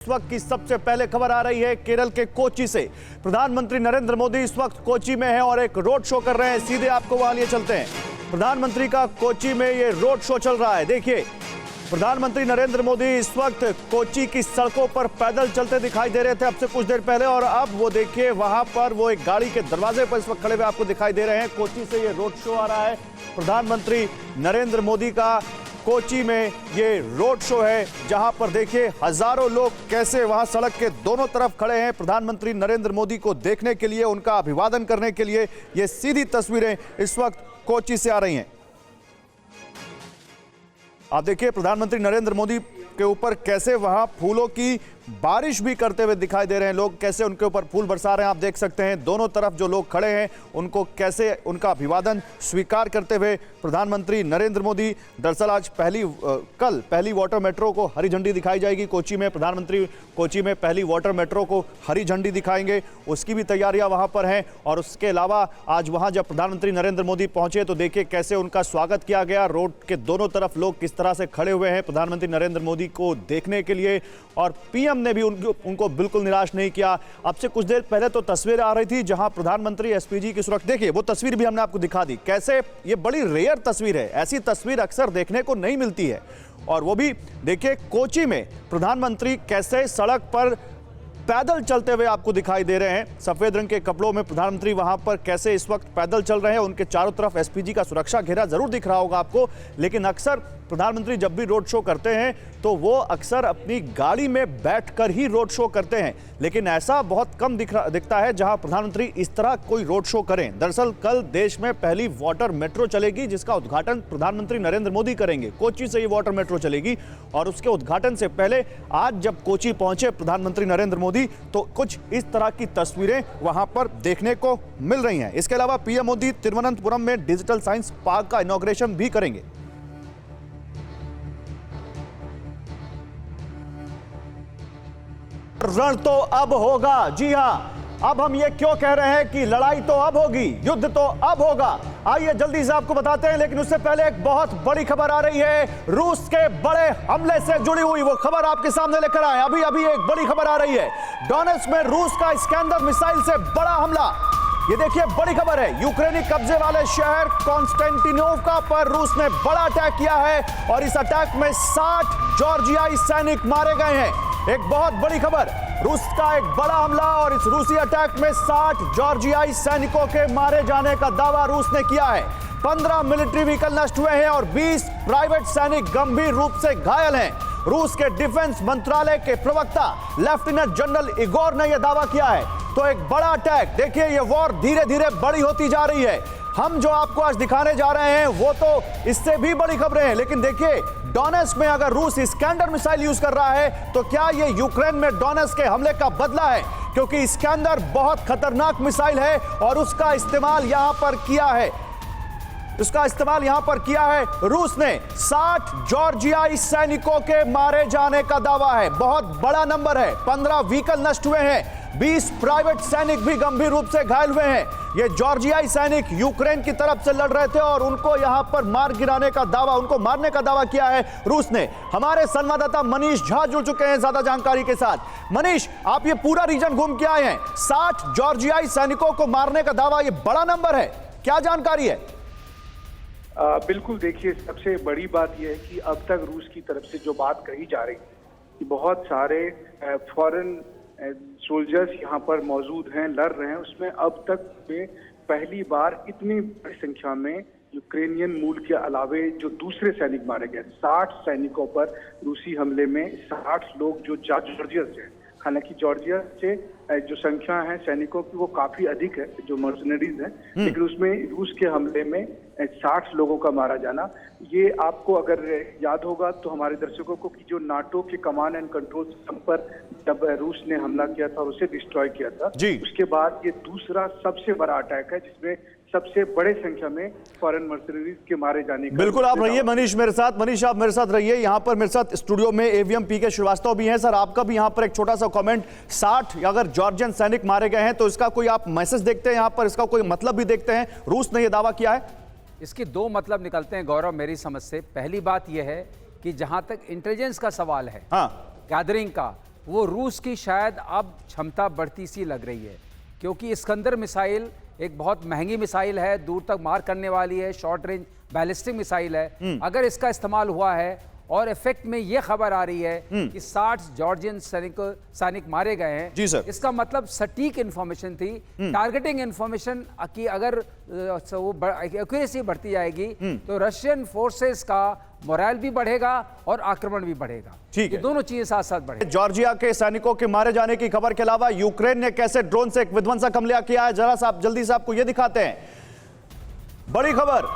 इस वक्त की सबसे पहले खबर आ रही है केरल के कोची से। प्रधानमंत्री नरेंद्र मोदी इस वक्त कोची में हैं और एक रोड शो कर रहे हैं। सीधे आपको वहां लिए चलते हैं। प्रधानमंत्री का कोची में ये रोड शो चल रहा है। देखिए, प्रधानमंत्री नरेंद्र मोदी इस वक्त कोची की सड़कों पर पैदल चलते दिखाई दे रहे थे अब से कुछ देर पहले, और अब वो देखिए वहां पर वो एक गाड़ी के दरवाजे पर इस वक्त खड़े हुए आपको दिखाई दे रहे हैं। कोची से ये रोड शो आ रहा है। प्रधानमंत्री नरेंद्र मोदी का कोची में ये रोड शो है, जहां पर देखिए हजारों लोग कैसे वहां सड़क के दोनों तरफ खड़े हैं प्रधानमंत्री नरेंद्र मोदी को देखने के लिए, उनका अभिवादन करने के लिए। ये सीधी तस्वीरें इस वक्त कोची से आ रही हैं। आप देखिए प्रधानमंत्री नरेंद्र मोदी के ऊपर कैसे वहां फूलों की बारिश भी करते हुए दिखाई दे रहे हैं लोग, कैसे उनके ऊपर फूल बरसा रहे हैं। आप देख सकते हैं दोनों तरफ जो लोग खड़े हैं उनको कैसे उनका अभिवादन स्वीकार करते हुए प्रधानमंत्री नरेंद्र मोदी। दरअसल आज कल पहली वाटर मेट्रो को हरी झंडी दिखाई जाएगी कोची में। प्रधानमंत्री कोची में पहली वाटर मेट्रो को हरी झंडी दिखाएंगे, उसकी भी तैयारियां वहां पर हैं। और उसके अलावा आज वहां जब प्रधानमंत्री नरेंद्र मोदी पहुंचे तो देखिए कैसे उनका स्वागत किया गया। रोड के दोनों तरफ लोग किस तरह से खड़े हुए हैं प्रधानमंत्री नरेंद्र मोदी को देखने के लिए, और पीएम ने भी उनको बिल्कुल निराश नहीं किया। अब से कुछ देर पहले तो तस्वीर आ रही थी जहां प्रधानमंत्री एसपीजी की सुरक्षा, देखिए वो तस्वीर भी हमने आपको दिखा दी। कैसे ये बड़ी रेयर तस्वीर है, ऐसी तस्वीर अक्सर देखने को नहीं मिलती है। और वो भी देखिए कोची में प्रधानमंत्री कैसे सड़क पर पैदल चलते हुए आपको दिखाई दे रहे हैं। सफेद रंग के कपड़ों में प्रधानमंत्री वहां पर कैसे इस वक्त पैदल चल रहे हैं। उनके चारों तरफ एसपीजी का सुरक्षा घेरा जरूर दिख रहा होगा आपको, लेकिन अक्सर प्रधानमंत्री जब भी रोड शो करते हैं तो वो अक्सर अपनी गाड़ी में बैठकर ही रोड शो करते हैं। लेकिन ऐसा बहुत कम दिखता है जहां प्रधानमंत्री इस तरह कोई रोड शो करें। दरअसल कल देश में पहली वाटर मेट्रो चलेगी जिसका उद्घाटन प्रधानमंत्री नरेंद्र मोदी करेंगे। कोची से ये वाटर मेट्रो चलेगी और उसके उद्घाटन से पहले आज जब कोची पहुंचे प्रधानमंत्री नरेंद्र मोदी तो कुछ इस तरह की तस्वीरें वहां पर देखने को मिल रही हैं। इसके अलावा पीएम मोदी तिरुवनंतपुरम में डिजिटल साइंस पार्क का इनॉग्रेशन भी करेंगे। रण तो अब होगा, जी हां, अब हम ये क्यों कह रहे हैं कि लड़ाई तो अब होगी, युद्ध तो अब होगा, आइए जल्दी से आपको बताते हैं। लेकिन उससे पहले एक बहुत बड़ी खबर आ रही है, रूस के बड़े हमले से जुड़ी हुई वो खबर आपके सामने लेकर आए। अभी एक बड़ी खबर आ रही है, डोनेट्स्क में रूस का इस्कैंदर मिसाइल से बड़ा हमला। ये देखिए बड़ी खबर है, यूक्रेनी कब्जे वाले शहर कॉन्स्टेंटिनोवका पर रूस ने बड़ा अटैक किया है और इस अटैक में 60 जॉर्जियाई सैनिक मारे गए हैं। एक बहुत बड़ी खबर, रूस का एक बड़ा हमला और इस रूसी अटैक में 60 जॉर्जियाई सैनिकों के मारे जाने का दावा रूस ने किया है। 15 मिलिट्री व्हीकल नष्ट हुए हैं और 20 प्राइवेट सैनिक गंभीर रूप से घायल हैं। रूस के डिफेंस मंत्रालय के प्रवक्ता लेफ्टिनेंट जनरल इगोर ने यह दावा किया है। तो एक बड़ा अटैक, देखिए ये वॉर धीरे धीरे बड़ी होती जा रही है। हम जो आपको आज दिखाने जा रहे हैं वो तो इससे भी बड़ी खबरें हैं, लेकिन देखिए डोनेट्स्क में अगर रूस इस्कैंदर मिसाइल यूज कर रहा है तो क्या ये यूक्रेन में डोनेट्स्क के हमले का बदला है? क्योंकि इस्कैंदर बहुत खतरनाक मिसाइल है और उसका इस्तेमाल यहां पर किया है। रूस ने 60 जॉर्जियाई सैनिकों के मारे जाने का दावा है, बहुत बड़ा नंबर है। 15 व्हीकल नष्ट हुए हैं, 20 प्राइवेट सैनिक भी गंभीर रूप से घायल हुए हैं। ये जॉर्जियाई सैनिक यूक्रेन की तरफ से लड़ रहे थे और उनको यहां पर उनको मारने का दावा किया है रूस ने। हमारे संवाददाता मनीष झा जुड़ चुके हैं ज्यादा जानकारी के साथ। मनीष, आप ये पूरा रीजन घूम के आए हैं, 60 जॉर्जियाई सैनिकों को मारने का दावा, ये बड़ा नंबर है, क्या जानकारी है? बिल्कुल, देखिए सबसे बड़ी बात यह है कि अब तक रूस की तरफ से जो बात कही जा रही है कि बहुत सारे फॉरेन सोल्जर्स यहाँ पर मौजूद हैं, लड़ रहे हैं, उसमें अब तक में पहली बार इतनी बड़ी संख्या में यूक्रेनियन मूल के अलावे जो दूसरे सैनिक मारे गए। 60 सैनिकों पर रूसी हमले में 60 लोग जो जॉर्जिया से हैं। हालांकि जॉर्जिया से जो संख्या है सैनिकों की वो काफी अधिक है, जो मर्सनरीज हैं, लेकिन उसमें रूस के हमले में 60 लोगों का मारा जाना, ये आपको अगर याद होगा तो हमारे दर्शकों को कि जो नाटो के कमांड एंड कंट्रोल सिस्टम पर जब रूस ने हमला किया था और उसे डिस्ट्रॉय किया था, उसके बाद ये दूसरा सबसे बड़ा अटैक है जिसमें सबसे बड़े संख्या में फॉरेन मर्सनरीज के मारे जाने का। बिल्कुल, आप रहिए मनीष मेरे साथ। मनीष आप मेरे साथ रहिए, यहाँ पर मेरे साथ स्टूडियो में एवीएम पीके श्रीवास्तव भी हैं। सर आपका भी यहाँ पर एक छोटा सा कमेंट, 60 अगर जॉर्जियन सैनिक मारे गए हैं तो इसका कोई आप मैसेज देखते हैं यहाँ पर, इसका कोई मतलब भी देखते हैं? रूस ने यह दावा किया है। इसके दो मतलब निकलते हैं गौरव मेरी समझ से। पहली बात यह है कि जहां तक इंटेलिजेंस का सवाल है, गैदरिंग का, वो रूस की शायद अब क्षमता बढ़ती सी लग रही है, क्योंकि इस्कंदर मिसाइल एक बहुत महंगी मिसाइल है, दूर तक मार करने वाली है, शॉर्ट रेंज बैलिस्टिक मिसाइल है। अगर इसका इस्तेमाल हुआ है और इफेक्ट में ये खबर आ रही है कि 60 जॉर्जियन सैनिक मारे गए हैं, जी सर। इसका मतलब सटीक इंफॉर्मेशन थी, टारगेटिंग इंफॉर्मेशन की अगर एक्यूरेसी बढ़ती जाएगी तो रशियन फोर्सेस का मोरल भी बढ़ेगा और आक्रमण भी बढ़ेगा। ठीक ये है। दोनों चीजें साथ साथ बढ़ेगी। जॉर्जिया के सैनिकों के मारे जाने की खबर के अलावा यूक्रेन ने कैसे ड्रोन से एक विध्वंसक हमला किया है, जरा सा जल्दी से आपको यह दिखाते हैं। बड़ी खबर,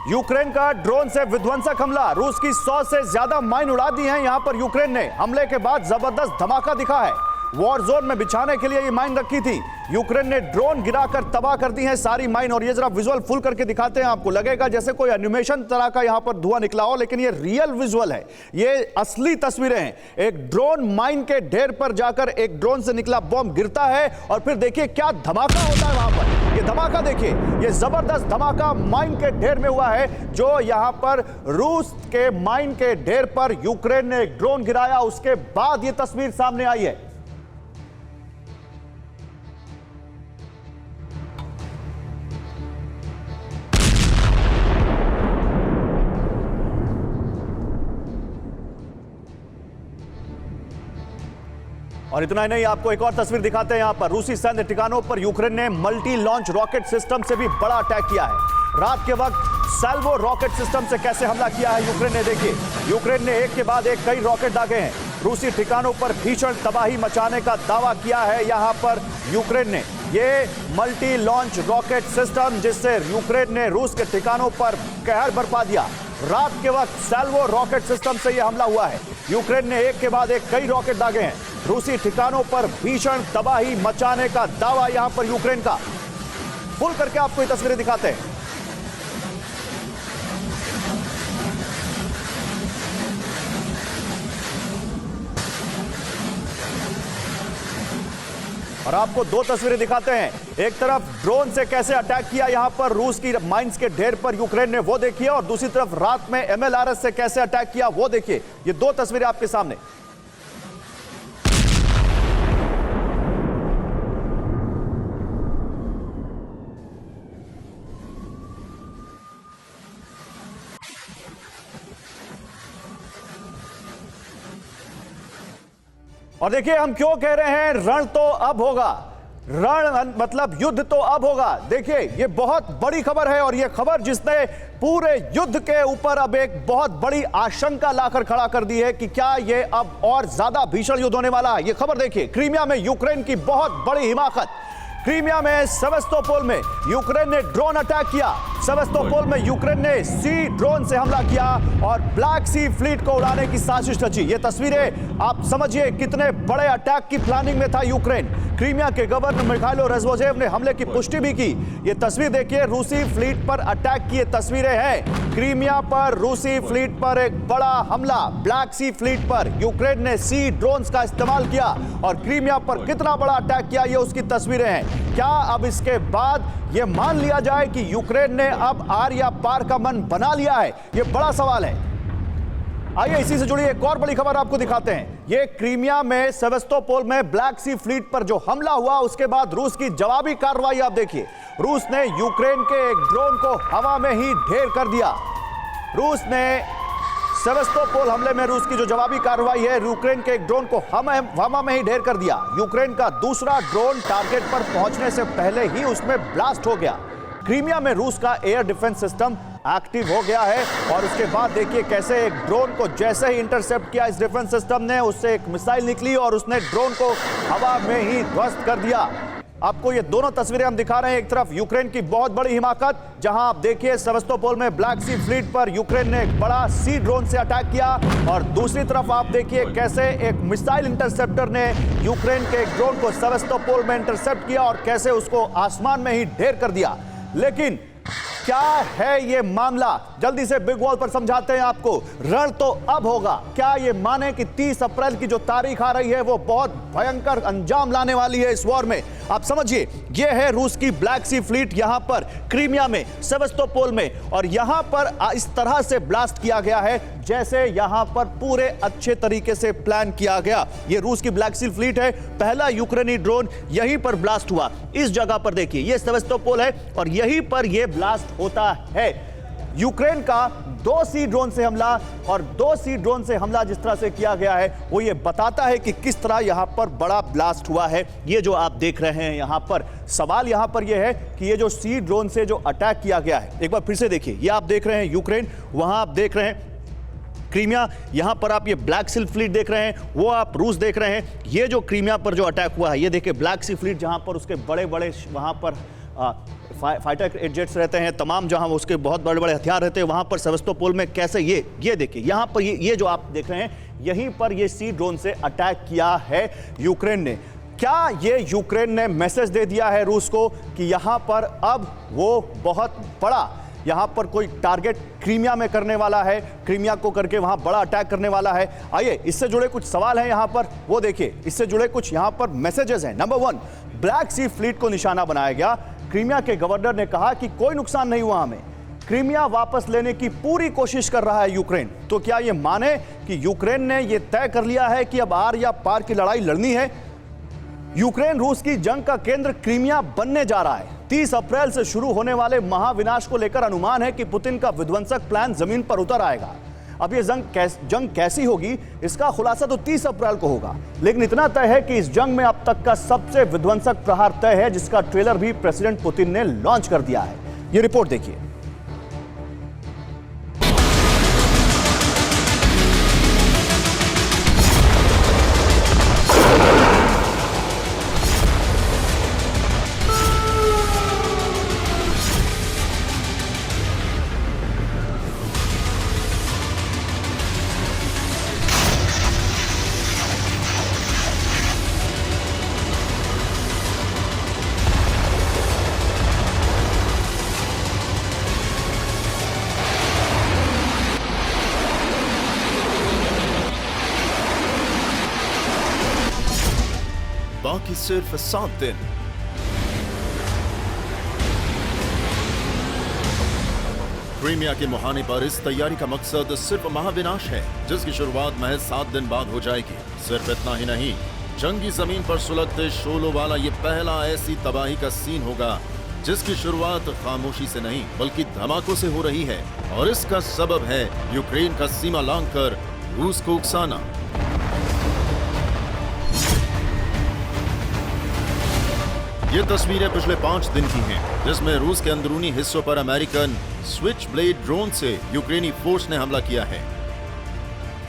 यूक्रेन का ड्रोन से विध्वंसक हमला, रूस की 100 से ज्यादा माइन उड़ा दी हैं यहां पर यूक्रेन ने। हमले के बाद जबरदस्त धमाका दिखा है, वॉर जोन में बिछाने के लिए ये माइन रखी थी, यूक्रेन ने ड्रोन गिराकर तबाह कर दी है सारी माइन। और ये जरा विजुअल फुल करके दिखाते हैं आपको, लगेगा जैसे कोई एनिमेशन तरह का यहां पर धुआं निकला हो, लेकिन ये रियल विजुअल है, ये असली तस्वीरें हैं। एक ड्रोन माइन के ढेर पर जाकर एक ड्रोन से निकला बॉम्ब गिरता है और फिर देखिए क्या धमाका होता है वहां पर। ये धमाका देखिए, ये जबरदस्त धमाका माइन के ढेर में हुआ है, जो यहां पर रूस के माइन के ढेर पर यूक्रेन ने एक ड्रोन गिराया, उसके बाद ये तस्वीर सामने आई है। और इतना ही नहीं, आपको एक और तस्वीर दिखाते हैं। यहां पर रूसी सैन्य ठिकानों पर यूक्रेन ने मल्टी लॉन्च रॉकेट सिस्टम से भी बड़ा अटैक किया है। रात के वक्त सैल्वो रॉकेट सिस्टम से कैसे हमला किया है यूक्रेन ने, देखिए। यूक्रेन ने एक के बाद एक कई रॉकेट दागे हैं, रूसी ठिकानों पर भीषण तबाही मचाने का दावा किया है यहां पर यूक्रेन ने। ये मल्टी लॉन्च रॉकेट सिस्टम जिससे यूक्रेन ने रूस के ठिकानों पर कहर बरपा दिया। रात के वक्त सैल्वो रॉकेट सिस्टम से यह हमला हुआ है। यूक्रेन ने एक के बाद एक कई रॉकेट दागे हैं, रूसी ठिकानों पर भीषण तबाही मचाने का दावा यहां पर यूक्रेन का। फुल करके आपको ये तस्वीरें दिखाते हैं। और आपको दो तस्वीरें दिखाते हैं, एक तरफ ड्रोन से कैसे अटैक किया यहां पर रूस की माइंस के ढेर पर यूक्रेन ने, वो देखिए, और दूसरी तरफ रात में MLRS से कैसे अटैक किया वो देखिए। ये दो तस्वीरें आपके सामने। और देखिए हम क्यों कह रहे हैं रण तो अब होगा, रण मतलब युद्ध तो अब होगा। देखिए ये बहुत बड़ी खबर है, और ये खबर जिसने पूरे युद्ध के ऊपर अब एक बहुत बड़ी आशंका लाकर खड़ा कर दी है कि क्या ये अब और ज्यादा भीषण युद्ध होने वाला है। ये खबर देखिए, क्रीमिया में यूक्रेन की बहुत बड़ी हिमाकत। क्रीमिया में सेवास्तोपोल में यूक्रेन ने ड्रोन अटैक किया। सेवास्तोपोल में यूक्रेन ने सी ड्रोन से हमला किया और ब्लैक सी फ्लीट को उड़ाने की साजिश रची। ये तस्वीरें आप समझिए कितने बड़े अटैक की प्लानिंग में था यूक्रेन। क्रीमिया के गवर्नर मिखाइलो रेज़वोजेव ने हमले की पुष्टि भी की। ये तस्वीर देखिए, रूसी फ्लीट पर अटैक की ये तस्वीरें हैं। क्रीमिया पर रूसी फ्लीट पर एक बड़ा हमला, ब्लैक सी फ्लीट पर यूक्रेन ने सी ड्रोन्स का इस्तेमाल किया और क्रीमिया पर कितना बड़ा अटैक किया ये उसकी तस्वीरें हैं। क्या अब इसके बाद यह मान लिया जाए कि यूक्रेन ने अब आर या पार का मन बना लिया है? यह बड़ा सवाल है। आइए इसी से जुड़ी एक और बड़ी खबर आपको दिखाते हैं। ये क्रीमिया में सेवास्तोपोल में ब्लैक सी फ्लीट पर जो हमला हुआ, उसके बाद रूस की जवाबी कार्रवाई आप देखिए। रूस ने यूक्रेन के एक ड्रोन को हवा में ही ढेर कर दिया। रूस ने सेवास्तोपोल हमले में रूस की जो जवाबी कार्रवाई है, यूक्रेन के एक ड्रोन को हवा में ही ढेर कर दिया। यूक्रेन का दूसरा ड्रोन टारगेट पर पहुंचने से पहले ही उसमें ब्लास्ट हो गया। क्रीमिया में रूस का एयर डिफेंस सिस्टम एक्टिव हो गया है और उसके बाद देखिए कैसे एक ड्रोन को जैसे ही इंटरसेप्ट किया इस डिफेंस सिस्टम ने, उससे एक मिसाइल निकली और उसने ड्रोन को हवा में ही ध्वस्त कर दिया। आपको ये दोनों तस्वीरें हम दिखा रहे हैं। एक तरफ यूक्रेन की बहुत बड़ी हिमाकत, जहां आप देखिए सेवास्तोपोल में ब्लैक सी फ्लीट पर यूक्रेन ने एक बड़ा सी ड्रोन से अटैक किया, और दूसरी तरफ आप देखिए कैसे एक मिसाइल इंटरसेप्टर ने यूक्रेन के एक ड्रोन को सेवास्तोपोल में इंटरसेप्ट किया और कैसे उसको आसमान में ही ढेर कर दिया। लेकिन क्या है ये मामला, जल्दी से बिग वॉल पर समझाते हैं आपको। रण तो अब होगा। क्या ये माने कि 30 अप्रैल की जो तारीख आ रही है वो बहुत भयंकर अंजाम लाने वाली है इस वॉर में? आप समझिए, ये है रूस की ब्लैक सी फ्लीट यहां पर क्रीमिया में, सेवास्तोपोल में, और यहां पर इस तरह से ब्लास्ट किया गया है जैसे यहां पर पूरे अच्छे तरीके से प्लान किया गया। ये रूस की ब्लैक सी फ्लीट है, पहला यूक्रेनी ड्रोन यहीं पर ब्लास्ट हुआ। इस जगह पर देखिए, ये सेवास्तोपोल है और यहीं पर यह ब्लास्ट होता है। यूक्रेन का 2 सी ड्रोन से हमला, और 2 सी ड्रोन से हमला जिस तरह से किया गया है वो ये बताता है कि किस तरह यहां पर बड़ा ब्लास्ट हुआ है। ये जो आप देख रहे हैं यहां पर, सवाल यहां पर ये है कि ये जो सी ड्रोन से जो अटैक किया गया है, एक बार फिर से देखिए, ये आप देख रहे हैं यूक्रेन, वहां आप देख रहे हैं क्रीमिया, यहां पर आप ये ब्लैक सी फ्लीट देख रहे हैं, वो आप रूस देख रहे हैं। ये जो क्रीमिया पर जो अटैक हुआ है, ये देखिए ब्लैक सी फ्लीट, जहां पर उसके बड़े बड़े वहां पर फाइटर जेट्स रहते हैं, तमाम जहां उसके बहुत बड़े बड़े हथियार रहते हैं, वहां पर सेवास्तोपोल में कैसे ये देखिए, यहां पर ये जो आप देख रहे हैं, यहीं पर ये सी ड्रोन से अटैक किया है यूक्रेन ने। क्या ये यूक्रेन ने मैसेज दे दिया है रूस को कि यहां पर अब वो बहुत बड़ा, यहां पर कोई टारगेट क्रीमिया में करने वाला है, क्रीमिया को करके वहां बड़ा अटैक करने वाला है? आइए, इससे जुड़े कुछ सवाल हैं यहां पर, वो देखिए, इससे जुड़े कुछ यहां पर मैसेजेस हैं। नंबर 1, ब्लैक सी फ्लीट को निशाना बनाया गया। क्रीमिया के गवर्नर ने कहा कि कोई नुकसान नहीं हुआ हमें, क्रीमिया वापस लेने की पूरी कोशिश कर रहा है यूक्रेन। तो क्या यह माने कि यूक्रेन ने यह तय कर लिया है कि अब आर या पार की लड़ाई लड़नी है? यूक्रेन रूस की जंग का केंद्र क्रीमिया बनने जा रहा है। 30 अप्रैल से शुरू होने वाले महाविनाश को लेकर अनुमान है कि पुतिन का विध्वंसक प्लान जमीन पर उतर आएगा। अब ये जंग कैसी होगी, इसका खुलासा तो 30 अप्रैल को होगा, लेकिन इतना तय है कि इस जंग में अब तक का सबसे विध्वंसक प्रहार तय है, जिसका ट्रेलर भी प्रेसिडेंट पुतिन ने लॉन्च कर दिया है। ये रिपोर्ट देखिए। बाकी सिर्फ 7 दिन। क्रीमिया के मुहाने पर इस तैयारी का मकसद सिर्फ महाविनाश है, जिसकी शुरुआत महज 7 दिन बाद हो जाएगी। सिर्फ इतना ही नहीं, जंगी जमीन पर सुलगते शोलों वाला ये पहला ऐसी तबाही का सीन होगा जिसकी शुरुआत खामोशी से नहीं बल्कि धमाकों से हो रही है, और इसका सबब है यूक्रेन का सीमा लांघकर रूस को उकसाना। ये तस्वीरें पिछले 5 दिन की हैं, जिसमें रूस के अंदरूनी हिस्सों पर अमेरिकन स्विच ब्लेड ड्रोन से यूक्रेनी फोर्स ने हमला किया है।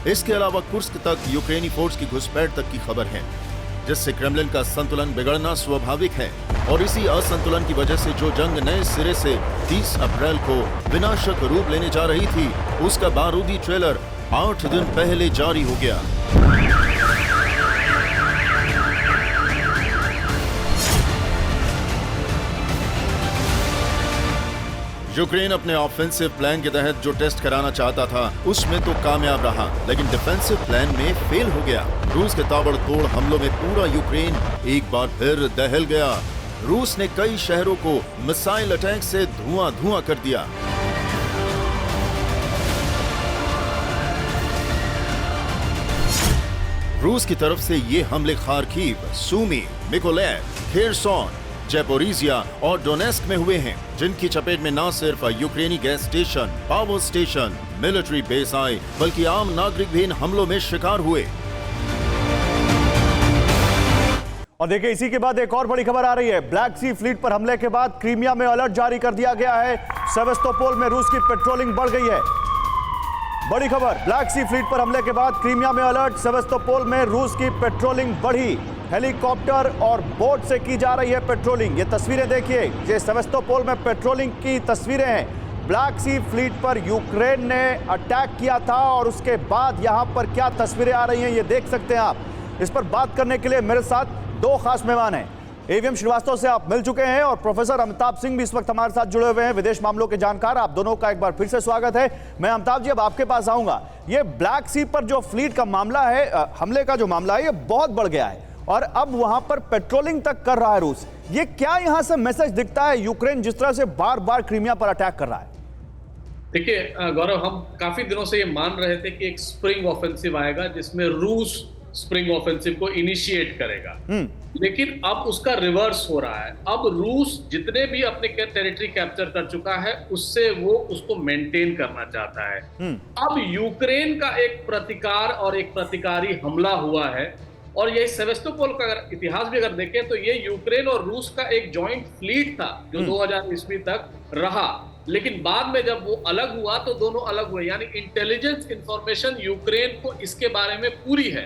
इसके अलावा कुर्स्क तक यूक्रेनी फोर्स की घुसपैठ तक की खबर है, जिससे क्रेमलिन का संतुलन बिगड़ना स्वाभाविक है। और इसी असंतुलन की वजह से जो जंग नए सिरे से 30 अप्रैल को विनाशक रूप लेने जा रही थी, उसका बारूदी ट्रेलर 8 दिन पहले जारी हो गया। यूक्रेन अपने ऑफेंसिव प्लान के तहत जो टेस्ट कराना चाहता था उसमें तो कामयाब रहा, लेकिन डिफेंसिव प्लान में फेल हो गया। रूस के ताबड़तोड़ हमलों में पूरा यूक्रेन एक बार फिर दहल गया। रूस ने कई शहरों को मिसाइल अटैक से धुआं कर दिया। रूस की तरफ से ये हमले खार्किव, सूमी, मिकोलैव, खेरसोन, ज़ैपोरिज़िया और डोनेस्क में हुए हैं, जिनकी चपेट में न सिर्फ यूक्रेनी gas station, power station, military base आए, बल्कि आम नागरिक भी इन हमलों में शिकार हुए। और देखिए, इसी के बाद एक और बड़ी खबर आ रही है। ब्लैक सी फ्लीट पर हमले के बाद क्रीमिया में अलर्ट जारी कर दिया गया है। सेवास्तोपोल में रूस की पेट्रोलिंग बढ़ गई है। बड़ी खबर, ब्लैक सी फ्लीट पर हमले के बाद क्रीमिया में अलर्ट, सेवास्तोपोल में रूस की पेट्रोलिंग बढ़ी। हेलीकॉप्टर और बोट से की जा रही है पेट्रोलिंग। ये तस्वीरें देखिए, ये सेवास्तोपोल में पेट्रोलिंग की तस्वीरें हैं। ब्लैक सी फ्लीट पर यूक्रेन ने अटैक किया था और उसके बाद यहां पर क्या तस्वीरें आ रही हैं ये देख सकते हैं आप। इस पर बात करने के लिए मेरे साथ 2 खास मेहमान हैं। एवीएम श्रीवास्तव से आप मिल चुके हैं और प्रोफेसर अमिताभ सिंह भी इस वक्त हमारे साथ जुड़े हुए हैं, विदेश मामलों के जानकार। आप दोनों का एक बार फिर से स्वागत है। मैं अमिताभ जी अब आपके पास आऊंगा। ये ब्लैक सी पर जो फ्लीट का मामला है, हमले का जो मामला है, ये बहुत बढ़ गया है और अब वहां पर पेट्रोलिंग तक कर रहा है रूस। ये क्या यहां से मैसेज दिखता है यूक्रेन जिस तरह से बार बार क्रीमिया पर अटैक कर रहा है? देखिए गौरव, हम काफी दिनों से ये मान रहे थे कि एक स्प्रिंग ऑफेंसिव आएगा जिसमें रूस स्प्रिंग ऑफेंसिव को इनिशिएट करेगा, लेकिन अब उसका रिवर्स हो रहा है। अब रूस जितने भी अपने टेरिटरी कैप्चर कर चुका है उससे वो उसको मेंटेन करना चाहता है। अब यूक्रेन का एक प्रतिकार और एक प्रतिकारी हमला हुआ है, और ये सेवेस्टोपोल का अगर इतिहास भी अगर देखें तो ये यूक्रेन और रूस का एक जॉइंट फ्लीट था जो 2000 ईस्वी तक रहा, लेकिन बाद में जब वो अलग हुआ तो दोनों अलग हुए। यानी इंटेलिजेंस इंफॉर्मेशन यूक्रेन को इसके बारे में पूरी है,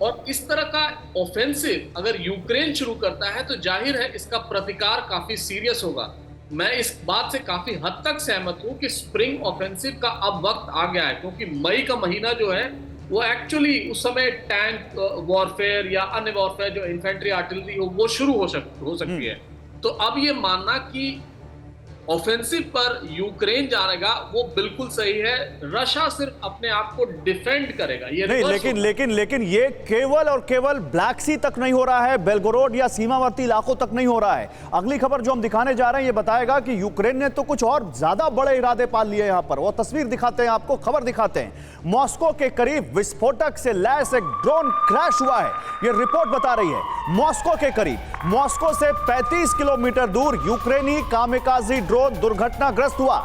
और इस तरह का ऑफेंसिव अगर यूक्रेन शुरू करता है तो जाहिर है इसका प्रतिकार काफी सीरियस होगा। मैं इस बात से काफी हद तक सहमत हूं कि स्प्रिंग ऑफेंसिव का अब वक्त आ गया है, क्योंकि मई का महीना जो है वो एक्चुअली उस समय टैंक वॉरफेयर या अन्य वॉरफेयर जो इन्फेंट्री आर्टिलरी हो वो शुरू हो सकती है। तो अब ये मानना कि ऑफेंसिव पर यूक्रेन जाएगा वो बिल्कुल सही है। रशिया सिर्फ अपने आप को डिफेंड करेगा। ये नहीं, लेकिन ये केवल और केवल ब्लैक सी तक नहीं हो रहा है, बेलगोरोड या सीमावर्ती इलाकों तक नहीं हो रहा है। अगली खबर जो हम दिखाने जा रहे हैं ये बताएगा कि यूक्रेन ने तो कुछ और ज्यादा बड़े इरादे पाल लिए। यहां पर वो तस्वीर दिखाते हैं आपको, खबर दिखाते हैं। मॉस्को के करीब विस्फोटक से लैस एक ड्रोन क्रैश हुआ है, ये रिपोर्ट बता रही है। मॉस्को के करीब, मॉस्को से 35 किलोमीटर दूर यूक्रेनी कामिकाजी ड्रोन दुर्घटनाग्रस्त हुआ।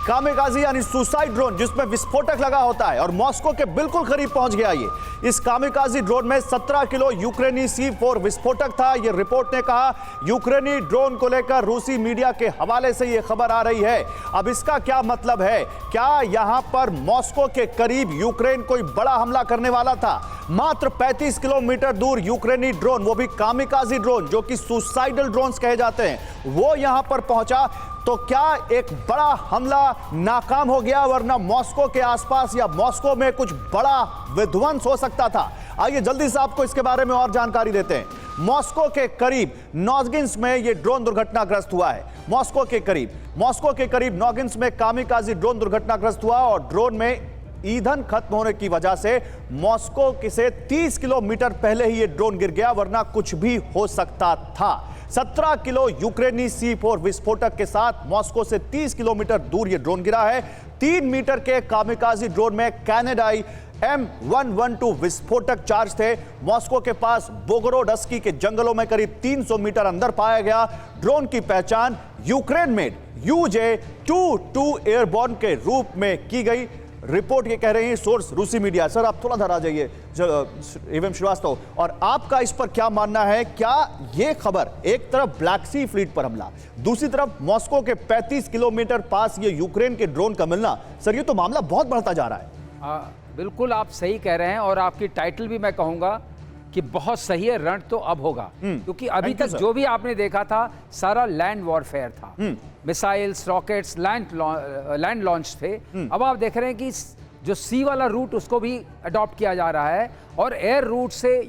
कामिकाजी यानी सुसाइड ड्रोन जिसमें विस्फोटक लगा होता है, और मॉस्को के बिल्कुल करीब पहुंच गया ये। इस कामिकाजी ड्रोन में 17 किलो यूक्रेनी C4 विस्फोटक था, ये रिपोर्ट ने कहा। यूक्रेनी ड्रोन को लेकर रूसी मीडिया के हवाले से ये खबर आ रही है। अब इसका क्या मतलब है? क्या यहां पर मॉस्को के करीब यूक्रेन कोई बड़ा हमला करने वाला था? मात्र 35 किलोमीटर दूर यूक्रेनी ड्रोन, वो भी कामिकाजी ड्रोन जो कि सुसाइडल ड्रोन्स कहे जाते हैं, वो यहां पर पहुंचा। तो क्या एक बड़ा हमला नाकाम हो गया, वरना मॉस्को के आसपास या मॉस्को में कुछ बड़ा विध्वंस हो सकता था? आइए जल्दी से आपको इसके बारे में और जानकारी देते हैं। मॉस्को के करीब नॉगिंस में यह ड्रोन दुर्घटनाग्रस्त हुआ है। मॉस्को के करीब नॉगिंस में कामिकाजी ड्रोन दुर्घटनाग्रस्त हुआ, और ड्रोन में ईंधन खत्म होने की वजह से मॉस्को से 30 किलोमीटर पहले ही यह ड्रोन गिर गया, वरना कुछ भी हो सकता था। 17 किलो यूक्रेनी C4 विस्फोटक के साथ मॉस्को से 30 किलोमीटर दूर यह ड्रोन गिरा है। 3 मीटर के कामिकाजी ड्रोन में कैनेडाई M112 विस्फोटक चार्ज थे। मॉस्को के पास बोगोरोडस्की के जंगलों में करीब 300 मीटर अंदर पाया गया। ड्रोन की पहचान यूक्रेन मेड UJ-22 एयरबॉर्न के रूप में की गई। रिपोर्ट ये कह रहे हैं, सोर्स रूसी मीडिया। सर आप थोड़ा धर आ जाइए, एवं श्रीवास्तव, और आपका इस पर क्या मानना है? क्या ये खबर, एक तरफ ब्लैक सी फ्लीट पर हमला, दूसरी तरफ मॉस्को के 35 किलोमीटर पास ये यूक्रेन के ड्रोन का मिलना, सर ये तो मामला बहुत बढ़ता जा रहा है। बिल्कुल आप सही कह रहे हैं, और आपकी टाइटल भी मैं कहूंगा कि बहुत सही है। रण तो अब होगा, क्योंकि अभी तक जो भी आपने देखा था सारा लैंड वॉरफेयर था। मिसाइल्स, रॉकेट्स, लैंड लॉन्च थे। अब आप देख रहे हैं कि जो सी वाला रूट उसको भी अडॉप्ट किया जा रहा है, और एयर रूट से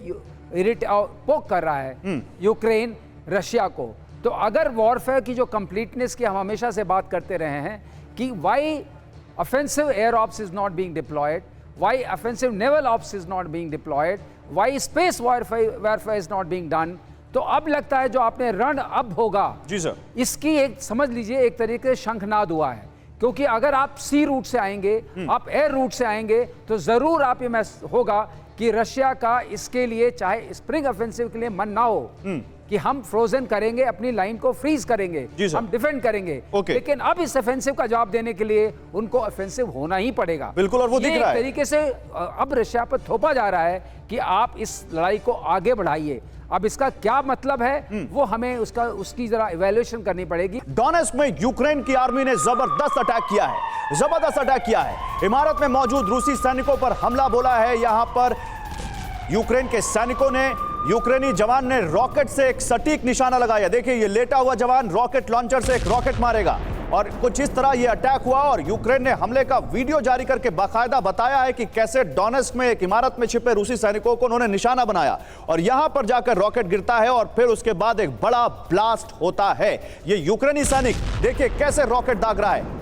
पोक कर रहा है यूक्रेन रशिया को। तो अगर वॉरफेयर की जो कंप्लीटनेस की हम हमेशा से बात करते रहे हैं कि Y offensive air ops is not being deployed, why offensive naval ops is not being deployed, why space warfare is not being done, तो अब लगता है जो आपने रण अब होगा जी सर, इसकी एक समझ लीजिए एक तरीके से शंखनाद हुआ है। क्योंकि अगर आप सी रूट से आएंगे, आप एयर रूट से आएंगे, तो जरूर आप ये होगा कि रशिया का इसके लिए चाहे स्प्रिंग ऑफेंसिव के लिए मन ना हो कि हम फ्रोजन करेंगे, अपनी लाइन को फ्रीज करेंगे, हम डिफेंड करेंगे। लेकिन अब इस ऑफेंसिव का जवाब देने के लिए उनको ऑफेंसिव होना ही पड़ेगा। बिल्कुल, और वो दिख रहा है तरीके से अब रशिया पर थोपा जा रहा है कि आप इस लड़ाई को आगे बढ़ाइए। अब इसका क्या मतलब है वो हमें उसकी जरा इवैल्यूएशन करनी पड़ेगी। डोनेट्स्क में यूक्रेन की आर्मी ने जबरदस्त अटैक किया है। इमारत में मौजूद रूसी सैनिकों पर हमला बोला है। यहां पर यूक्रेन के सैनिकों ने, यूक्रेनी जवान ने रॉकेट से एक सटीक निशाना लगाया। देखिए ये लेटा हुआ जवान रॉकेट लॉन्चर से एक रॉकेट मारेगा, और कुछ इस तरह ये अटैक हुआ। और यूक्रेन ने हमले का वीडियो जारी करके बाकायदा बताया है कि कैसे डोनेट्स्क में एक इमारत में छिपे रूसी सैनिकों को उन्होंने निशाना बनाया, और यहां पर जाकर रॉकेट गिरता है, और फिर उसके बाद एक बड़ा ब्लास्ट होता है। ये यूक्रेनी सैनिक देखिए कैसे रॉकेट दाग रहा है।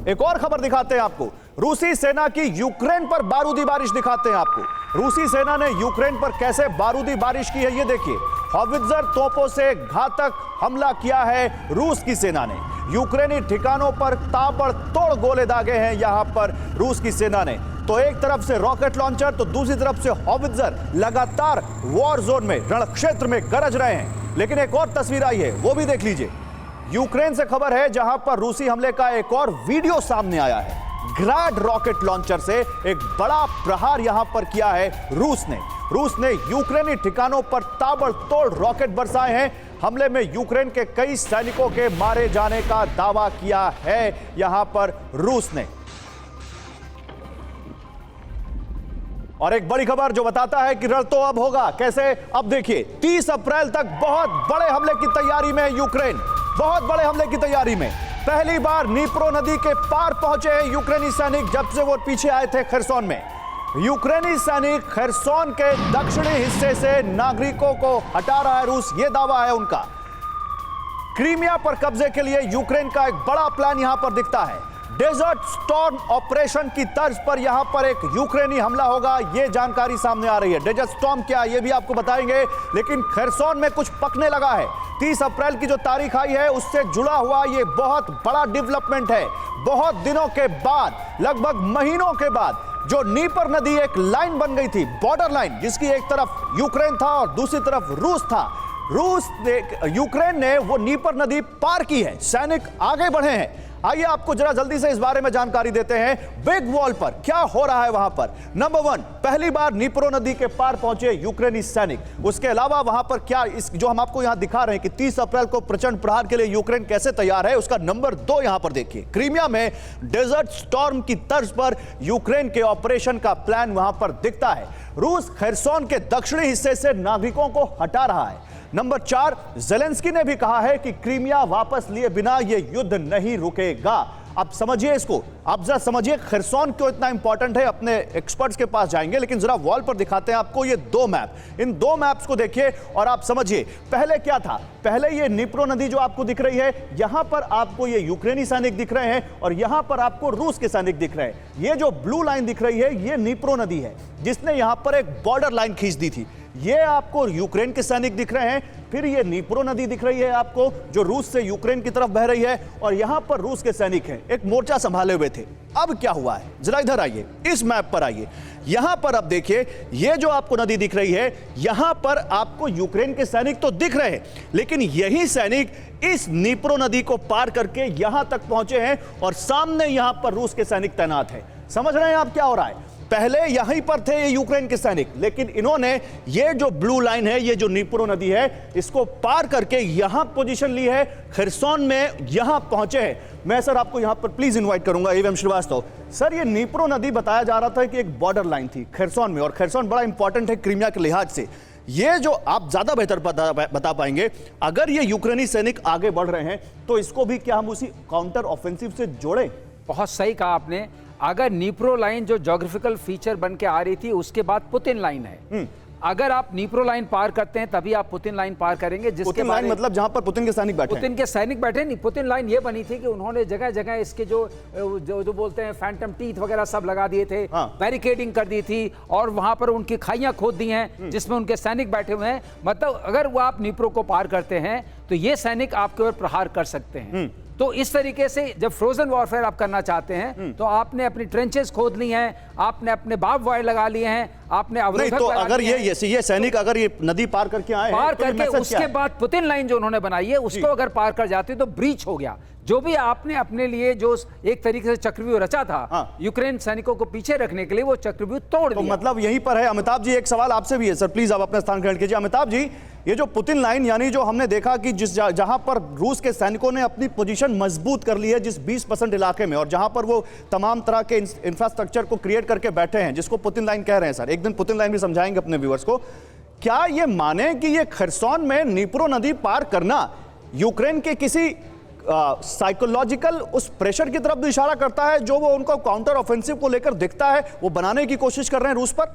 एक और खबर दिखाते हैं आपको, रूसी सेना की यूक्रेन पर बारूदी बारिश दिखाते हैं आपको। रूसी सेना ने यूक्रेन पर कैसे बारूदी बारिश की है ये देखिए। हॉवित्जर तोपों से घातक हमला किया है रूस की सेना ने। यूक्रेनी ठिकानों पर ताबड़तोड़ गोले दागे हैं यहां पर रूस की सेना ने। तो एक तरफ से रॉकेट लॉन्चर तो दूसरी तरफ से हॉवित्जर लगातार वॉर जोन में, रण क्षेत्र में गरज रहे हैं। लेकिन एक और तस्वीर आई है, वो भी देख लीजिए। यूक्रेन से खबर है जहां पर रूसी हमले का एक और वीडियो सामने आया है। ग्रैड रॉकेट लॉन्चर से एक बड़ा प्रहार यहां पर किया है रूस ने यूक्रेनी ठिकानों पर ताबड़तोड़ रॉकेट बरसाए हैं। हमले में यूक्रेन के कई सैनिकों के मारे जाने का दावा किया है यहां पर रूस ने। और एक बड़ी खबर जो बताता है कि रण तो अब होगा। कैसे? अब देखिए, 30 अप्रैल तक बहुत बड़े हमले की तैयारी में यूक्रेन, बहुत बड़े हमले की तैयारी में। पहली बार नीप्रो नदी के पार पहुंचे हैं यूक्रेनी सैनिक जब से वो पीछे आए थे खरसोन में। यूक्रेनी सैनिक खरसोन के दक्षिणी हिस्से से नागरिकों को हटा रहा है रूस, ये दावा है उनका। क्रीमिया पर कब्जे के लिए यूक्रेन का एक बड़ा प्लान यहां पर दिखता है। डेजर्ट स्टॉर्म ऑपरेशन की तर्ज पर यहां पर एक यूक्रेनी हमला होगा, यह जानकारी सामने आ रही है। डेजर्ट स्टॉर्म क्या है, यह भी आपको बताएंगे। लेकिन खरसोन में कुछ पकने लगा है। 30 अप्रैल की जो तारीख आई है उससे जुड़ा हुआ यह बहुत बड़ा डेवलपमेंट है। बहुत दिनों के बाद, लगभग महीनों के बाद, जो नीपर नदी एक लाइन बन गई थी, बॉर्डर लाइन, जिसकी एक तरफ यूक्रेन था और दूसरी तरफ रूस था। यूक्रेन ने वो नीपर नदी पार की है, सैनिक आगे बढ़े हैं। आइए आपको जरा जल्दी से इस बारे में जानकारी देते हैं। बिग वॉल पर क्या हो रहा है वहां पर। नंबर 1, पहली बार नीप्रो नदी के पार पहुंचे यूक्रेनी सैनिक। उसके अलावा वहां पर क्या, इस जो हम आपको यहां दिखा रहे हैं कि 30 अप्रैल को प्रचंड प्रहार के लिए यूक्रेन कैसे तैयार है, उसका नंबर 2 यहां पर देखिए। क्रीमिया में डेजर्ट स्टॉर्म की तर्ज पर यूक्रेन के ऑपरेशन का प्लान वहां पर दिखता है। रूस खरसोन के दक्षिणी हिस्से से नागरिकों को हटा रहा है। नंबर 4, ज़ेलेंस्की ने भी कहा है कि क्रीमिया वापस लिए बिना यह युद्ध नहीं रुकेगा। अब समझिए इसको, आप जरा समझिए खरसोन क्यों इतना इंपॉर्टेंट है। अपने एक्सपर्ट्स के पास जाएंगे, लेकिन जरा वॉल पर दिखाते हैं आपको ये 2 मैप। इन 2 मैप्स को देखिए और आप समझिए पहले क्या था। पहले ये नीप्रो नदी जो आपको दिख रही है, यहां पर आपको ये यूक्रेनी सैनिक दिख रहे हैं और यहां पर आपको रूस के सैनिक दिख रहे हैं। ये जो ब्लू लाइन दिख रही है, ये नीप्रो नदी है जिसने यहां पर एक बॉर्डर लाइन खींच दी थी। ये आपको यूक्रेन के सैनिक दिख रहे हैं। फिर ये नीप्रो नदी दिख रही है आपको, जो रूस से यूक्रेन की तरफ बह रही है, और यहां पर रूस के सैनिक हैं, एक मोर्चा संभाले हुए थे। अब क्या हुआ है, जरा इधर आइए, इस मैप पर आइए। यहां पर अब देखिए, ये जो आपको नदी दिख रही है, यहां पर आपको यूक्रेन के सैनिक तो दिख रहे हैं, लेकिन यही सैनिक इस नीप्रो नदी को पार करके यहां तक पहुंचे हैं और सामने यहां पर रूस के सैनिक तैनात हैं। समझ रहे हैं आप क्या हो रहा है? पहले यहीं पर थे ये यूक्रेन के सैनिक, लेकिन इन्होंने ये जो ब्लू लाइन है, ये जो नीप्रो नदी है, इसको पार करके यहां पोजीशन ली है। खरसोन में यहां पहुंचे हैं। मैं सर आपको यहां पर प्लीज इनवाइट करूंगा, एवं श्रीवास्तव सर। ये नीप्रो नदी बताया जा रहा था कि एक बॉर्डर लाइन थी खरसोन में, और खरसोन बड़ा इंपॉर्टेंट है क्रीमिया के लिहाज से। ये जो आप ज्यादा बेहतर बता पाएंगे, अगर ये यूक्रेनी सैनिक आगे बढ़ रहे हैं तो इसको भी क्या हम उसी काउंटर ऑफेंसिव से जोड़ें? बहुत सही कहा आपने। अगर नीप्रो लाइन जो ज्योग्राफिकल फीचर बन के आ रही थी, उसके बाद पुतिन लाइन है। अगर आप नीप्रो लाइन पार करते हैं तभी आप पुतिन लाइन पार करेंगे, जिसके पुतिन लाइन मतलब जहां पर पुतिन के सैनिक बैठे, पुतिन के सैनिक बैठे नहीं। पुतिन लाइन ये बनी थी कि उन्होंने जगह जगह इसके जो बोलते हैं फैंटम टीथ वगैरह सब लगा दिए थे, बैरिकेडिंग कर दी थी, और वहां पर उनकी खाइयां खोद दी हैं जिसमें उनके सैनिक बैठे हुए हैं। मतलब अगर वो आप नीप्रो को पार करते हैं तो ये सैनिक आपके ऊपर प्रहार कर सकते हैं। तो इस तरीके से जब फ्रोजन वॉरफेयर आप करना चाहते हैं तो आपने अपनी ट्रेंचेस खोद ली हैं, आपने अपने बार्ब वायर लगा लिए हैं, आपने अवरोधक तो अगर ये सैनिक अगर ये नदी पार करके आए पार करके उसके बाद पुतिन लाइन जो उन्होंने बनाई है उसको अगर पार कर जाते तो ब्रीच हो गया। जो भी आपने अपने लिए जो एक तरीके से चक्रव्यूह रचा था यूक्रेन सैनिकों को पीछे रखने के लिए, वो चक्रव्यूह तोड़ दिया। तो मतलब यहीं पर है। अमिताभ जी, एक सवाल आपसे भी है सर, प्लीज आप अपना स्थान ग्रहण कीजिए। अमिताभ जी, ये जो पुतिन लाइन, यानी जो हमने देखा कि जहां पर रूस के सैनिकों ने अपनी पोजीशन मजबूत कर ली है, जिस 20% इलाके में, और जहां पर वो तमाम तरह के इंफ्रास्ट्रक्चर को क्रिएट करके बैठे हैं, जिसको पुतिन लाइन कह रहे हैं सर, एक दिन पुतिन लाइन भी समझाएंगे अपने व्यूअर्स को। क्या ये माने कि ये खरसोन में नीप्रो नदी पार करना यूक्रेन के किसी साइकोलॉजिकल उस प्रेशर की तरफ भी इशारा करता है जो वो उनको काउंटर ऑफेंसिव को लेकर दिखता है, वो बनाने की कोशिश कर रहे हैं रूस पर?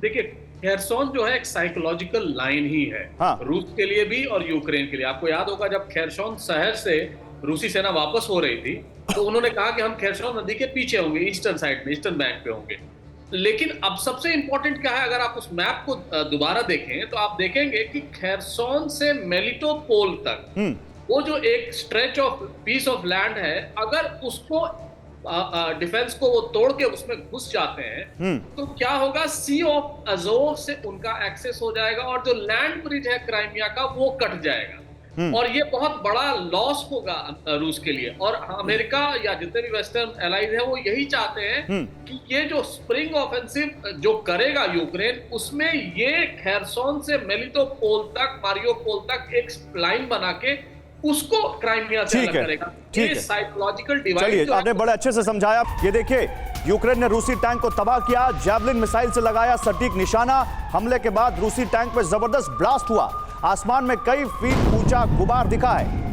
देखिए, खैरसोन जो है एक साइकोलॉजिकल लाइन ही है, रूस के लिए भी और यूक्रेन के लिए। आपको याद होगा जब खैरसोन शहर से रूसी सेना वापस हो रही थी तो उन्होंने कहा कि हम खैरसोन नदी के पीछे होंगे, ईस्टर्न साइड में, ईस्टर्न बैंक पे होंगे। लेकिन अब सबसे इंपॉर्टेंट क्या है, अगर आप उस मैप को दोबारा देखें तो आप देखेंगे कि खैरसोन से मेलिटोपोल तक वो जो एक stretch of peace of land है, अगर उसको डिफेंस को वो तोड़ के उसमें घुस जाते हैं तो क्या होगा, सी ऑफ अजोव से उनका एक्सेस हो जाएगा और जो लैंड ब्रिज है क्राइमिया का वो कट जाएगा और ये बहुत बड़ा लॉस होगा रूस के लिए। और अमेरिका या जितने भी वेस्टर्न एलाइज है वो यही चाहते हैं कि ये जो स्प्रिंग ऑफेंसिव जो करेगा यूक्रेन, उसमें ये खेरसोन से मेलिटोपोल तक, मारियोपोल तक एक लाइन बना के उसको क्राइमिया से अलग करेगा। ये साइकोलॉजिकल डिवाइड। चलिए, आपने बड़े अच्छे से समझाया। ये देखिए, यूक्रेन ने रूसी टैंक को तबाह किया, जैवलिन मिसाइल से लगाया सटीक निशाना। हमले के बाद रूसी टैंक में जबरदस्त ब्लास्ट हुआ, आसमान में कई फीट ऊंचा गुबार दिखा है।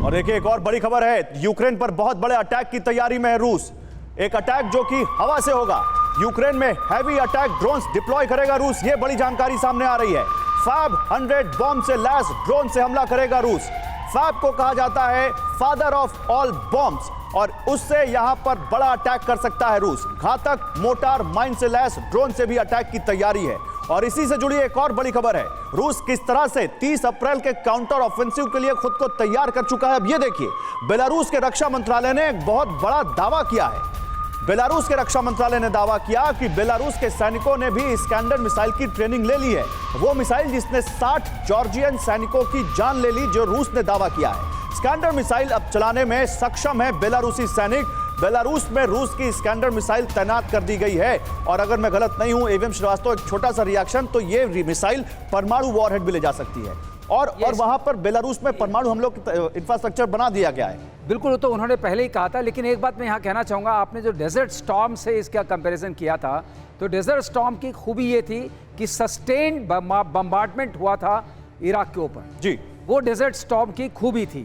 और देखिए, एक और बड़ी खबर है, यूक्रेन पर बहुत बड़े अटैक की तैयारी में है रूस। एक अटैक जो कि हवा से होगा। यूक्रेन में हैवी अटैक ड्रोन्स डिप्लॉय करेगा रूस, ये बड़ी जानकारी सामने आ रही है। फैब 100 बॉम्ब से लैस ड्रोन से हमला करेगा रूस। फैब को कहा जाता है फादर ऑफ ऑल बॉम्ब्स और उससे यहां पर बड़ा अटैक कर सकता है रूस। घातक मोटार माइन से लैस ड्रोन से भी अटैक की तैयारी है। और इसी से जुड़ी एक और बड़ी खबर है, रूस किस तरह से 30 अप्रैल के काउंटर ऑफेंसिव के लिए खुद को तैयार कर चुका है। अब ये देखिए, बेलारूस के रक्षा मंत्रालय ने एक बहुत बड़ा दावा किया है। बेलारूस के रक्षा मंत्रालय ने दावा किया कि बेलारूस के सैनिकों ने भी इस्कैंडर मिसाइल की ट्रेनिंग ले ली है। वो मिसाइल जिसने 60 जॉर्जियन सैनिकों की जान ले ली, जो रूस ने दावा किया है। इस्कैंडर मिसाइल अब चलाने में सक्षम है बेलारूसी सैनिक। बेलारूस में रूस की इस्कैंडर मिसाइल तैनात कर दी गई है। और अगर मैं गलत नहीं हूं एवं श्रीवास्तव, एक छोटा सा रिएक्शन, तो ये मिसाइल परमाणु वॉरहेड भी ले जा सकती है। और वहां पर बेलारूस में परमाणु हमलों की इंफ्रास्ट्रक्चर बना दिया गया है। बिल्कुल, तो उन्होंने पहले ही कहा था। लेकिन एक बात मैं यहाँ कहना चाहूँगा, आपने जो डेजर्ट स्टॉर्म से इसका कंपैरिजन किया था, तो डेजर्ट स्टॉर्म की खूबी ये थी कि सस्टेन्ड बम्बार्डमेंट हुआ था इराक के ऊपर जी, वो डेजर्ट स्टॉर्म की खूबी थी।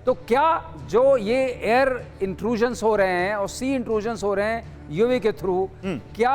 तो क्या जो ये एयर इंट्रूजन्स हो रहे हैं और सी इंट्रूजन्स हो रहे हैं यूवी के थ्रू, क्या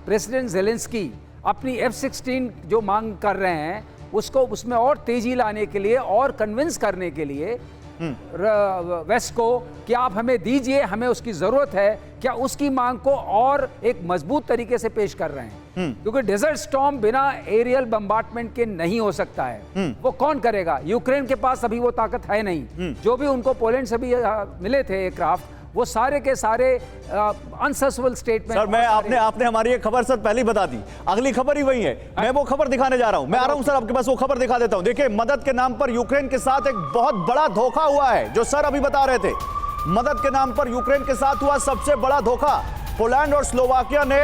प्रेसिडेंट जेलेंस्की अपनी F-16 जो मांग कर रहे हैं उसको उसमें और तेजी लाने के लिए और कन्विंस करने के लिए वेस्ट को कि आप हमें दीजिए, हमें उसकी जरूरत है, क्या उसकी मांग को और एक मजबूत तरीके से पेश कर रहे हैं? क्योंकि डेजर्ट स्टॉर्म बिना एरियल बम्बार्डमेंट के नहीं हो सकता है। वो कौन करेगा? यूक्रेन के पास अभी वो ताकत है नहीं। जो भी उनको पोलैंड से भी मिले थे एयरक्राफ्ट, वो सारे के सारे अनसक्सेसफुल स्टेट में। सर, मैं आपने हमारी एक खबर सर पहले ही बता दी, अगली खबर ही वही है। मैं वो खबर दिखाने जा रहा हूं। मैं आ रहा हूं सर आपके पास, वो खबर दिखा देता हूं। देखिए, मदद के नाम पर यूक्रेन के साथ एक बहुत बड़ा धोखा हुआ है, जो सर अभी बता रहे थे। मदद के नाम पर यूक्रेन के साथ हुआ सबसे बड़ा धोखा। पोलैंड और स्लोवाकिया ने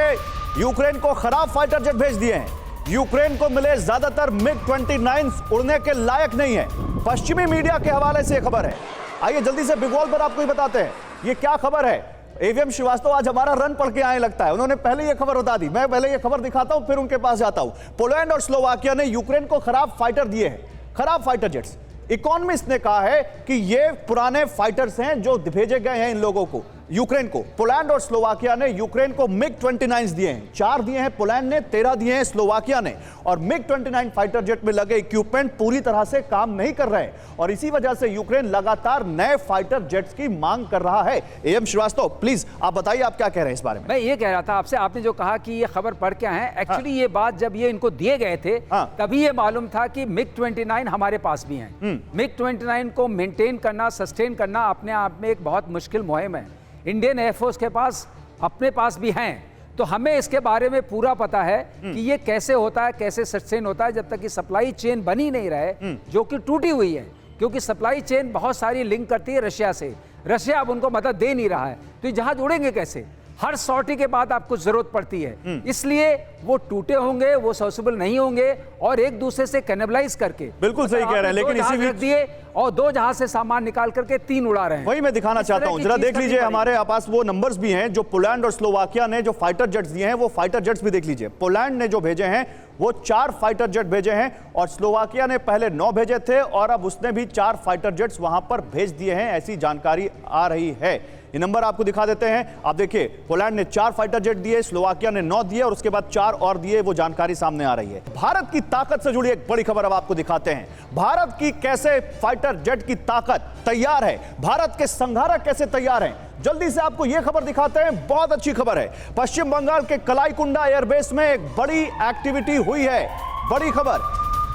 यूक्रेन को खराब फाइटर जेट भेज दिए हैं। यूक्रेन को मिले ज्यादातर MiG-29 उड़ने के लायक नहीं है। पश्चिमी मीडिया के हवाले से खबर है। आइए जल्दी से बिग वॉल पर आपको ही बताते हैं ये क्या खबर है। एवीएम श्रीवास्तव आज हमारा रन पढ़ के आए लगता है, उन्होंने पहले ये खबर बता दी। मैं पहले ये खबर दिखाता हूं, फिर उनके पास जाता हूं। पोलैंड और स्लोवाकिया ने यूक्रेन को खराब फाइटर दिए हैं, खराब फाइटर जेट्स। इकोनॉमिस्ट ने कहा है कि ये पुराने फाइटर्स हैं जो भेजे गए हैं इन लोगों को, यूक्रेन को। पोलैंड और स्लोवाकिया ने यूक्रेन को MiG-29 दिए हैं, 4 दिए हैं पोलैंड ने, 13 दिए हैं स्लोवाकिया ने। और MiG-29 फाइटर जेट में लगे इक्विपमेंट पूरी तरह से काम नहीं कर रहे हैं और इसी वजह से यूक्रेन लगातार नए फाइटर जेट्स की मांग कर रहा है। एम श्रीवास्तव, प्लीज आप बताइए, आप क्या कह रहे हैं इस बारे में? मैं ये कह रहा था आपसे, आपने जो कहा कि ये खबर पढ़ के आए, एक्चुअली ये बात जब ये इनको दिए गए थे तभी ये मालूम था कि MiG-29 हमारे पास भी हैं। MiG-29 को मेंटेन करना, सस्टेन करना अपने आप में एक बहुत मुश्किल मुहिम है। इंडियन एयरफोर्स के पास अपने पास भी हैं, तो हमें इसके बारे में पूरा पता है कि ये कैसे होता है, कैसे सस्टेन होता है, जब तक कि सप्लाई चेन बनी नहीं रहे, जो कि टूटी हुई है। क्योंकि सप्लाई चेन बहुत सारी लिंक करती है रशिया से। रशिया अब उनको मदद दे नहीं रहा है, तो ये जहाज उड़ेंगे कैसे? हर सॉर्टी के बाद आपको जरूरत पड़ती है, इसलिए वो टूटे होंगे, वो सर्विसेबल नहीं होंगे और एक दूसरे से कैनिबलाइज करके। बिल्कुल सही कह रहे हैं, लेकिन इसी बीच दिए और 2 जहाज से सामान निकाल करके 3 उड़ा रहे हैं। वही मैं दिखाना चाहता हूं, जरा देख लीजिए, हमारे पास वो नंबर्स भी हैं जो पोलैंड और स्लोवाकिया ने जो फाइटर जेट्स दिए हैं, वो फाइटर जेट्स भी देख लीजिए। पोलैंड ने जो भेजे हैं वो 4 फाइटर जेट भेजे हैं और स्लोवाकिया ने पहले 9 भेजे थे और अब उसने भी 4 फाइटर जेट्स वहां पर भेज दिए हैं, ऐसी जानकारी आ रही है। ये नंबर आपको दिखा देते हैं। आप देखिए, पोलैंड ने 4 फाइटर जेट दिए, स्लोवाकिया ने 9 दिए और उसके बाद 4 और दिए। वो जानकारी सामने आ रही है। भारत की ताकत से जुड़ी एक बड़ी खबर अब आपको दिखाते हैं। भारत की कैसे फाइटर जेट की ताकत तैयार है, भारत के संघारक कैसे तैयार हैं, जल्दी से आपको यह खबर दिखाते हैं। बहुत अच्छी खबर है। पश्चिम बंगाल के कलाईकुंडा एयरबेस में एक बड़ी एक्टिविटी हुई है। बड़ी खबर,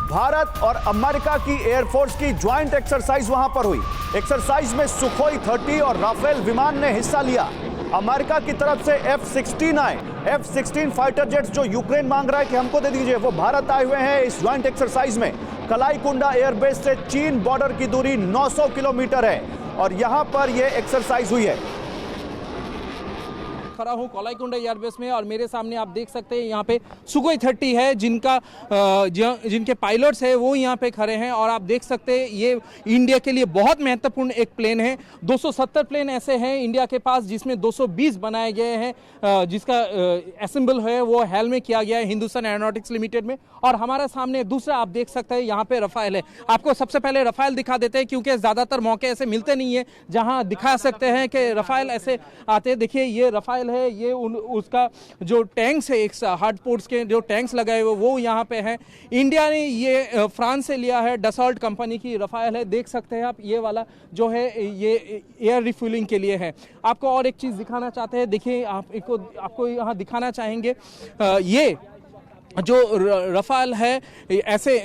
भारत और अमेरिका की एयरफोर्स की ज्वाइंट एक्सरसाइज वहां पर हुई। एक्सरसाइज में सुखोई 30 और राफेल विमान ने हिस्सा लिया। अमेरिका की तरफ से F-16 आए। F-16 फाइटर जेट्स जो यूक्रेन मांग रहा है कि हमको दे दीजिए, वो भारत आए हुए हैं इस ज्वाइंट एक्सरसाइज में। कलाईकुंडा एयरबेस से चीन बॉर्डर की दूरी 900 किलोमीटर है और यहां पर यह एक्सरसाइज हुई है। खड़ा हूं कलाईकुंडा एयरबेस में और मेरे सामने आप देख सकते हैं यहाँ पे सुखोई 30 है जिनके पायलट्स है वो यहाँ पे खड़े हैं और आप देख सकते हैं ये इंडिया के लिए बहुत महत्वपूर्ण एक प्लेन है। 270 प्लेन ऐसे हैं इंडिया के पास जिसमें 220 बनाए गए हैं जिसका असेंबल है वो हाल में किया गया है हिंदुस्तान एरोनॉटिक्स लिमिटेड में। और हमारे सामने दूसरा आप देख सकते हैं यहाँ पे रफाल है। आपको सबसे पहले रफाल दिखा देते हैं क्योंकि ज्यादातर मौके ऐसे मिलते नहीं है जहाँ दिखा सकते हैं कि रफाल ऐसे आते। देखिए ये रफाल है, ये उसका जो टैंक्स है, एक हार्ड पोर्ट्स के जो टैंक्स लगाए हुए वो यहाँ पे हैं। इंडिया ने ये फ्रांस से लिया है, डसॉल्ट कंपनी की रफाल है। देख सकते हैं आप ये वाला जो है ये एयर रिफ्यूलिंग के लिए है। आपको और एक चीज़ दिखाना चाहते हैं, देखिए आपको यहाँ दिखाना चाहेंगे ये जो रफाल है ऐसे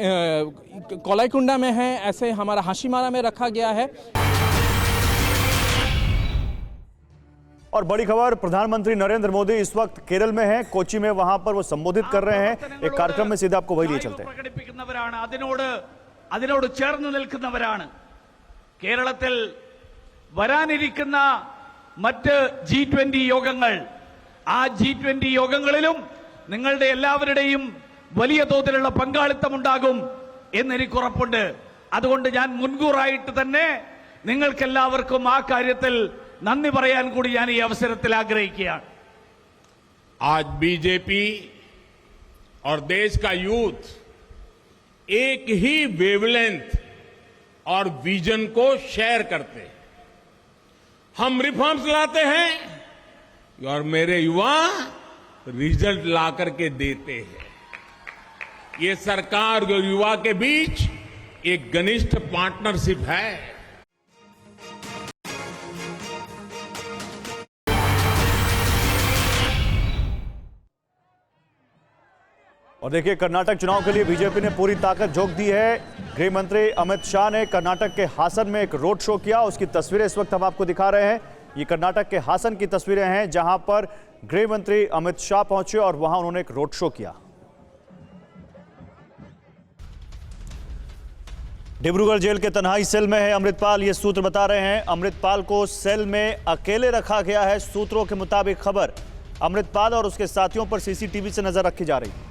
कलाईकुंडा में है, ऐसे हमारा हाशिमारा में रखा गया है। और बड़ी खबर, प्रधानमंत्री नरेंद्र मोदी इस वक्त केरल में हैं, कोची में, वहां पर वो संबोधित कर रहे हैं एक कार्यक्रम में। सीधा आपको वही लिए चलते हैं। ചേർന്ന് നിൽക്കുന്നവരാണ് കേരളത്തിൽ വരാനിരിക്കുന്ന മറ്റ് G20 യോഗങ്ങൾ ആ G20 യോഗങ്ങളിലും നിങ്ങളുടെ എല്ലാവരുടെയും വലിയ തോതിലുള്ള പങ്കാളിത്തം ഉണ്ടാകും എന്ന് എനിക്ക് ഉറപ്പുണ്ട് അതുകൊണ്ട് ഞാൻ മുൻകൂറായിട്ട് തന്നെ നിങ്ങൾക്ക് എല്ലാവർക്കും ആ കാര്യത്തിൽ നന്ദി പറയാൻ കൂടി ഞാൻ ഈ അവസരത്തിൽ ആഗ്രഹിക്കുകയാണ് आज बीजेपी और देश का यूथ एक ही वेवलेंथ और विजन को शेयर करते हैं। हम रिफॉर्म्स लाते हैं और मेरे युवा रिजल्ट ला करके देते हैं। ये सरकार और युवा के बीच एक घनिष्ठ पार्टनरशिप है। और देखिए, कर्नाटक चुनाव के लिए बीजेपी ने पूरी ताकत झोंक दी है। गृह मंत्री अमित शाह ने कर्नाटक के हासन में एक रोड शो किया। उसकी तस्वीरें इस वक्त हम आपको दिखा रहे हैं। ये कर्नाटक के हासन की तस्वीरें हैं जहां पर गृह मंत्री अमित शाह पहुंचे और वहां उन्होंने एक रोड शो किया। डिब्रूगढ़ जेल के तन्हाई सेल में है अमृतपाल, ये सूत्र बता रहे हैं। अमृतपाल को सेल में अकेले रखा गया है। सूत्रों के मुताबिक खबर, अमृतपाल और उसके साथियों पर सीसीटीवी से नजर रखी जा रही है।